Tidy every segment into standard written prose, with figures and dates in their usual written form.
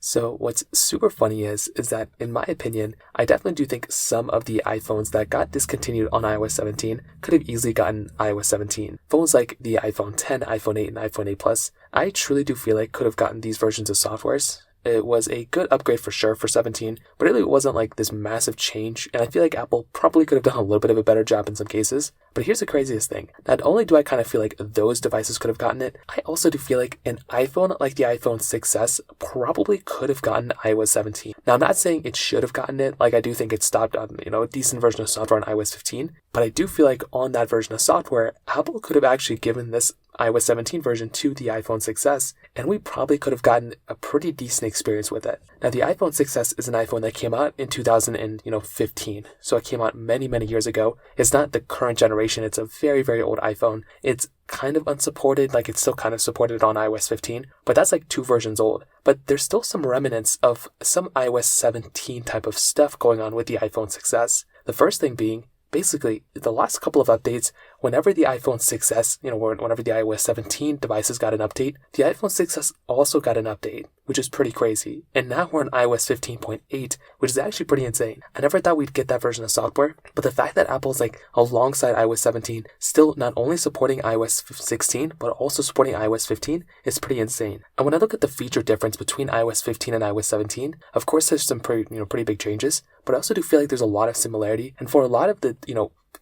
So what's super funny is that in my opinion, I definitely do think some of the iPhones that got discontinued on iOS 17 could have easily gotten iOS 17. Phones like the iPhone 10, iPhone 8, and iPhone 8 Plus, I truly do feel like could have gotten these versions of softwares. It was a good upgrade for sure for 17, but really it wasn't like this massive change, and I feel like Apple probably could have done a little bit of a better job in some cases. But here's the craziest thing. Not only do I kind of feel like those devices could have gotten it, I also do feel like an iPhone like the iPhone 6s probably could have gotten iOS 17. Now, I'm not saying it should have gotten it, like I do think it stopped on, a decent version of software on iOS 15, but I do feel like on that version of software, Apple could have actually given this iOS 17 version to the iPhone 6s, and we probably could have gotten a pretty decent experience with it. Now, the iPhone 6s is an iPhone that came out in 2015, so it came out many, many years ago. It's not the current generation, it's a very, very old iPhone. It's kind of unsupported, like it's still kind of supported on iOS 15, but that's like 2 versions old. But there's still some remnants of some iOS 17 type of stuff going on with the iPhone 6s. The first thing being, basically, the last couple of updates, whenever the iPhone 6s, whenever the iOS 17 devices got an update, the iPhone 6s also got an update, which is pretty crazy. And now we're on iOS 15.8, which is actually pretty insane. I never thought we'd get that version of software, but the fact that Apple's like alongside iOS 17, still not only supporting iOS 16, but also supporting iOS 15 is pretty insane. And when I look at the feature difference between iOS 15 and iOS 17, of course there's some pretty big changes, but I also do feel like there's a lot of similarity. And for a lot of the,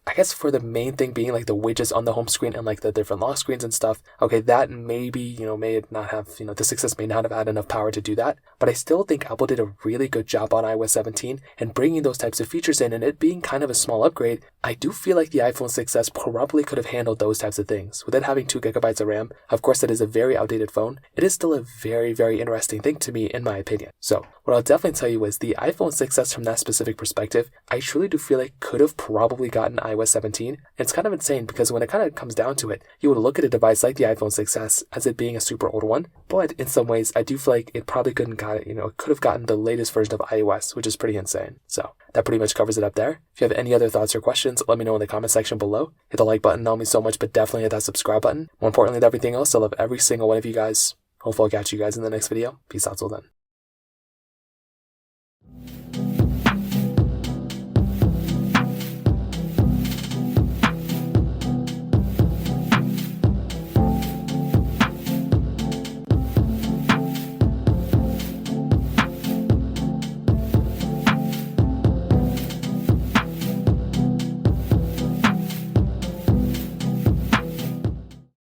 I guess for the main thing being like the widgets on the home screen and like the different lock screens and stuff, okay, that maybe, may not have, the success may not have had enough power to do that. But I still think Apple did a really good job on iOS 17 and bringing those types of features in, and it being kind of a small upgrade. I do feel like the iPhone 6s probably could have handled those types of things. With it having 2 gigabytes of RAM, of course that is a very outdated phone. It is still a very, very interesting thing to me in my opinion. So what I'll definitely tell you is the iPhone 6s from that specific perspective, I truly do feel like could have probably gotten iOS 17. It's kind of insane because when it kind of comes down to it, you would look at a device like the iPhone 6s as it being a super old one, but in some ways I do feel like it probably could have gotten the latest version of iOS, which is pretty insane. So that pretty much covers it up there. If you have any other thoughts or questions, let me know in the comment section below. Hit the like button, help me so much, but definitely hit that subscribe button. More importantly than everything else, I love every single one of you guys. Hopefully I'll catch you guys in the next video. Peace out till then.